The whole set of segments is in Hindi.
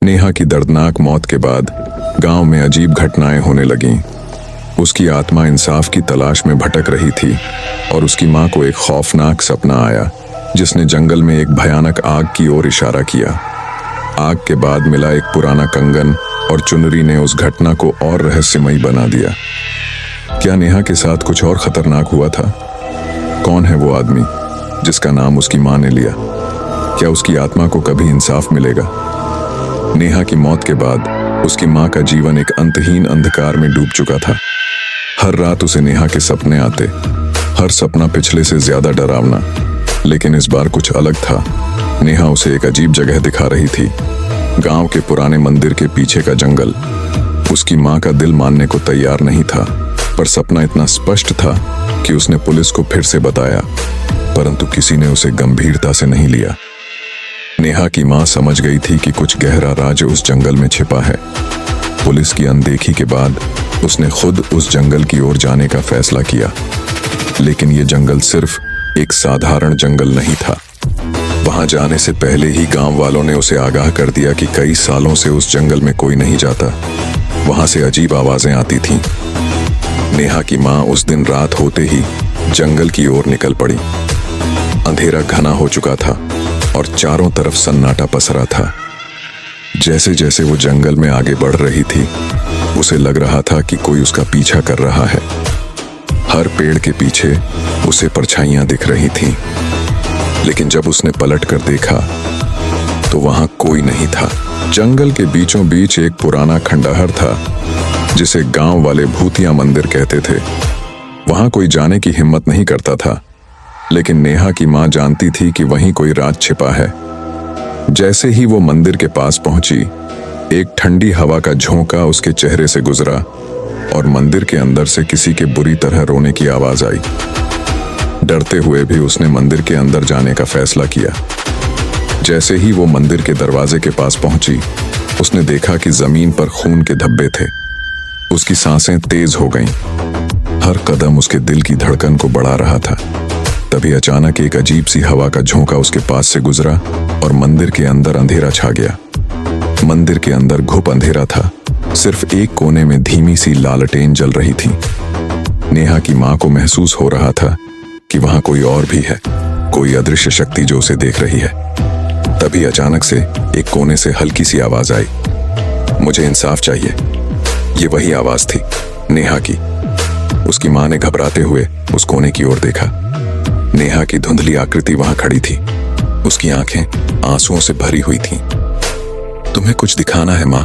नेहा की दर्दनाक मौत के बाद गांव में अजीब घटनाएं होने लगीं। उसकी आत्मा इंसाफ की तलाश में भटक रही थी और उसकी मां को एक खौफनाक सपना आया जिसने जंगल में एक भयानक आग की ओर इशारा किया। आग के बाद मिला एक पुराना कंगन और चुनरी ने उस घटना को और रहस्यमयी बना दिया। क्या नेहा के साथ कुछ और खतरनाक हुआ था? कौन है वो आदमी जिसका नाम उसकी मां ने लिया? क्या उसकी आत्मा को कभी इंसाफ मिलेगा? नेहा की मौत के बाद उसकी मां का जीवन एक अंतहीन अंधकार में डूब चुका था। हर रात उसे नेहा के सपने आते, हर सपना पिछले से ज्यादा डरावना। लेकिन इस बार कुछ अलग था। नेहा उसे एक अजीब जगह दिखा रही थी, गांव के पुराने मंदिर के पीछे का जंगल। उसकी मां का दिल मानने को तैयार नहीं था, पर सपना इतना स्पष्ट था कि उसने पुलिस को फिर से बताया, परंतु किसी ने उसे गंभीरता से नहीं लिया। नेहा की मां समझ गई थी कि कुछ गहरा राज उस जंगल में छिपा है। पुलिस की अनदेखी के बाद उसने खुद उस जंगल की ओर जाने का फैसला किया। लेकिन यह जंगल सिर्फ एक साधारण जंगल नहीं था। वहां जाने से पहले ही गांव वालों ने उसे आगाह कर दिया कि कई सालों से उस जंगल में कोई नहीं जाता। वहां से अजीब आवाजें आती थीं। नेहा की मां उस दिन रात होते ही जंगल की ओर निकल पड़ी। अंधेरा घना हो चुका था और चारों तरफ सन्नाटा पसरा था। जैसे जैसे वो जंगल में आगे बढ़ रही थी, उसे लग रहा था कि कोई उसका पीछा कर रहा है। हर पेड़ के पीछे उसे परछाइयां दिख रही थीं। लेकिन जब उसने पलट कर देखा तो वहां कोई नहीं था। जंगल के बीचों बीच एक पुराना खंडहर था जिसे गांव वाले भूतिया मंदिर कहते थे। वहां कोई जाने की हिम्मत नहीं करता था, लेकिन नेहा की मां जानती थी कि वहीं कोई राज छिपा है। जैसे ही वो मंदिर के पास पहुंची, एक ठंडी हवा का झोंका उसके चेहरे से गुजरा और मंदिर के अंदर से किसी के बुरी तरह रोने की आवाज आई। डरते हुए भी उसने मंदिर के अंदर जाने का फैसला किया। जैसे ही वो मंदिर के दरवाजे के पास पहुंची, उसने देखा कि जमीन पर खून के धब्बे थे। उसकी सांसें तेज हो गईं। हर कदम उसके दिल की धड़कन को बढ़ा रहा था। तभी अचानक एक अजीब सी हवा का झोंका उसके पास से गुजरा और मंदिर के अंदर अंधेरा छा गया। मंदिर के अंदर घुप अंधेरा था। सिर्फ एक कोने में धीमी सी लालटेन जल रही थी। नेहा की मां को महसूस हो रहा था कि वहां कोई और भी है, कोई अदृश्य शक्ति जो उसे देख रही है। तभी अचानक से एक कोने से हल्की सी आवाज आई, मुझे इंसाफ चाहिए। ये वही आवाज थी, नेहा की। उसकी मां ने घबराते हुए उस कोने की ओर देखा। नेहा की धुंधली आकृति वहां खड़ी थी। उसकी आंखें आंसुओं से भरी हुई थीं। तुम्हें कुछ दिखाना है मां,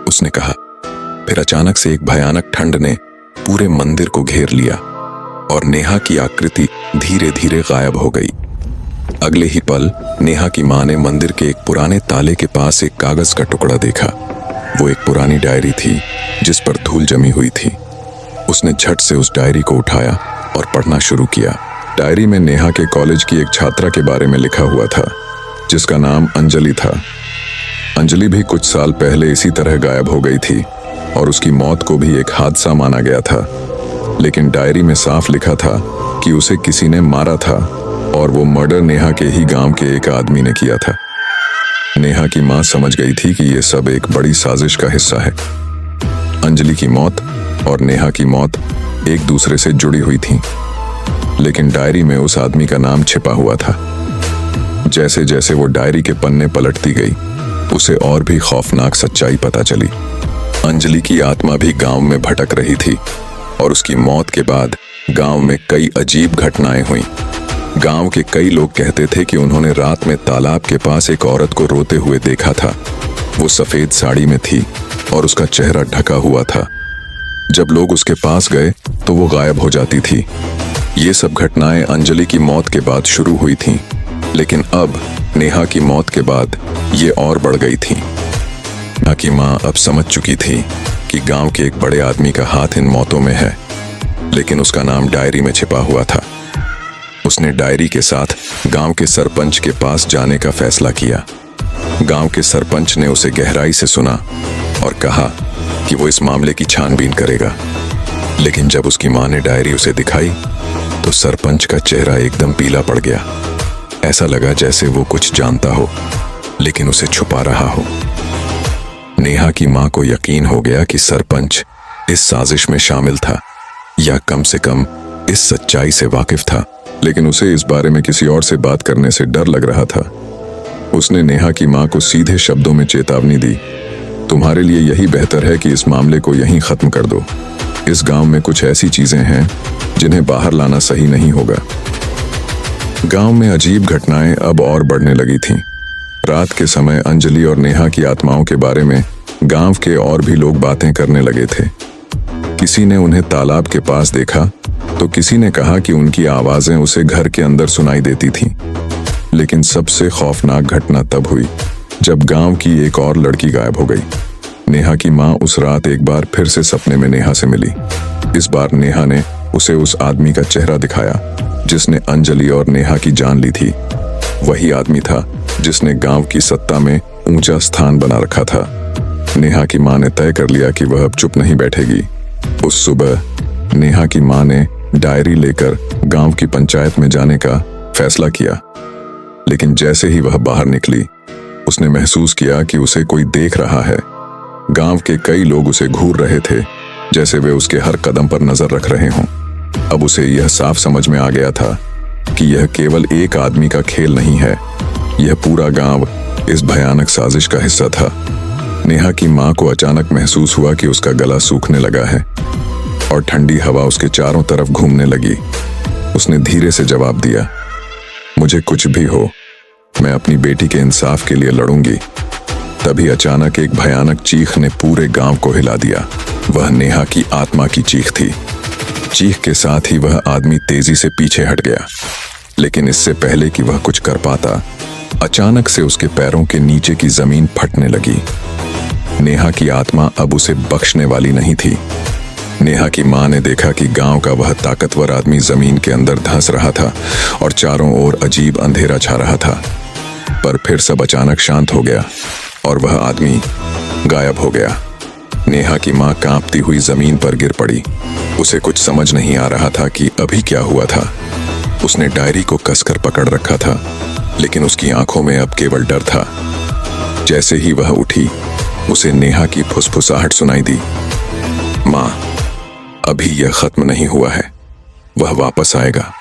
उसने कहा। फिर अचानक से एक भयानक ठंड ने पूरे मंदिर को घेर लिया और नेहा की आकृति धीरे धीरे गायब हो गई। अगले ही पल नेहा की मां ने मंदिर के एक पुराने ताले के पास एक कागज का टुकड़ा देखा। वो एक पुरानी डायरी थी जिस पर धूल जमी हुई थी। उसने झट से उस डायरी को उठाया और पढ़ना शुरू किया। डायरी में नेहा के कॉलेज की एक छात्रा के बारे में लिखा हुआ था जिसका नाम अंजलि था। अंजलि भी कुछ साल पहले इसी तरह गायब हो गई थी और उसकी मौत को भी एक हादसा माना गया था। लेकिन डायरी में साफ लिखा था कि उसे किसी ने मारा था और वो मर्डर नेहा के ही गांव के एक आदमी ने किया था। नेहा की मां समझ गई थी कि ये सब एक बड़ी साजिश का हिस्सा है। अंजलि की मौत और नेहा की मौत एक दूसरे से जुड़ी हुई थीं, लेकिन डायरी में उस आदमी का नाम छिपा हुआ था। जैसे जैसे वो डायरी के पन्ने पलटती गई, उसे और भी खौफनाक सच्चाई पता चली। अंजलि की आत्मा भी गांव में भटक रही थी और उसकी मौत के बाद गांव में कई अजीब घटनाएं हुईं। गांव के कई लोग कहते थे कि उन्होंने रात में तालाब के पास एक औरत को रोते हुए देखा था। वो सफेद साड़ी में थी और उसका चेहरा ढका हुआ था। जब लोग उसके पास गए तो वो गायब हो जाती थी। ये सब घटनाएं अंजलि की मौत के बाद शुरू हुई थीं, लेकिन अब नेहा की मौत के बाद ये और बढ़ गई थीं। नेहा की मां अब समझ चुकी थी कि गांव के एक बड़े आदमी का हाथ इन मौतों में है, लेकिन उसका नाम डायरी में छिपा हुआ था। उसने डायरी के साथ गांव के सरपंच के पास जाने का फैसला किया। गांव के सरपंच ने उसे गहराई से सुना और कहा कि वो इस मामले की छानबीन करेगा। लेकिन जब उसकी मां ने डायरी उसे दिखाई तो सरपंच का चेहरा एकदम पीला पड़ गया। ऐसा लगा जैसे वो कुछ जानता हो लेकिन उसे छुपा रहा हो। नेहा की मां को यकीन हो गया कि सरपंच इस साजिश में शामिल था, या कम से कम इस सच्चाई से वाकिफ था। लेकिन उसे इस बारे में किसी और से बात करने से डर लग रहा था। उसने नेहा की मां को सीधे शब्दों में चेतावनी दी, तुम्हारे लिए यही बेहतर है कि इस मामले को यहीं खत्म कर दो। इस गांव में कुछ ऐसी चीजें हैं जिन्हें बाहर लाना सही नहीं होगा। गांव में अजीब घटनाएं अब और बढ़ने लगी थीं। रात के समय अंजलि और नेहा की आत्माओं के बारे में गांव के और भी लोग बातें करने लगे थे। किसी ने उन्हें तालाब के पास देखा तो किसी ने कहा कि उनकी आवाजें उसे घर के अंदर सुनाई देती थीं। लेकिन सबसे खौफनाक घटना तब हुई जब गांव की एक और लड़की गायब हो गई। नेहा की मां उस रात एक बार फिर से सपने में नेहा से मिली। इस बार नेहा ने उसे उस आदमी का चेहरा दिखाया जिसने अंजलि और नेहा की जान ली थी। वही आदमी था जिसने गांव की सत्ता में ऊंचा स्थान बना रखा था। नेहा की मां ने तय कर लिया कि वह अब चुप नहीं बैठेगी। उस सुबह नेहा की मां ने डायरी लेकर गांव की पंचायत में जाने का फैसला किया। लेकिन जैसे ही वह बाहर निकली, उसने महसूस किया कि उसे कोई देख रहा है। गांव के कई लोग उसे घूर रहे थे, जैसे वे उसके हर कदम पर नजर रख रहे हों। अब उसे यह साफ समझ में आ गया था कि यह केवल एक आदमी का खेल नहीं है, यह पूरा गांव इस भयानक साजिश का हिस्सा था। नेहा की मां को अचानक महसूस हुआ कि उसका गला सूखने लगा है और ठंडी हवा उसके चारों तरफ घूमने लगी। उसने धीरे से जवाब दिया, मुझे कुछ भी हो, मैं अपनी बेटी के इंसाफ के लिए लड़ूंगी। तभी अचानक एक भयानक चीख ने पूरे गांव को हिला दिया। वह नेहा की आत्मा की चीख थी। चीख के साथ ही वह आदमी तेजी से पीछे हट गया। लेकिन इससे पहले कि वह कुछ कर पाता, अचानक से उसके पैरों के नीचे की जमीन फटने लगी। नेहा की आत्मा अब उसे बख्शने वाली नहीं थी। नेहा की मां ने देखा कि गांव का वह ताकतवर आदमी जमीन के अंदर धंस रहा था और चारों ओर अजीब अंधेरा छा रहा था। पर फिर सब अचानक शांत हो गया और वह आदमी गायब हो गया। नेहा की मां कांपती हुई जमीन पर गिर पड़ी। उसे कुछ समझ नहीं आ रहा था कि अभी क्या हुआ था। उसने डायरी को कसकर पकड़ रखा था, लेकिन उसकी आंखों में अब केवल डर था। जैसे ही वह उठी, उसे नेहा की फुसफुसाहट सुनाई दी, मां, अभी यह खत्म नहीं हुआ है, वह वापस आएगा।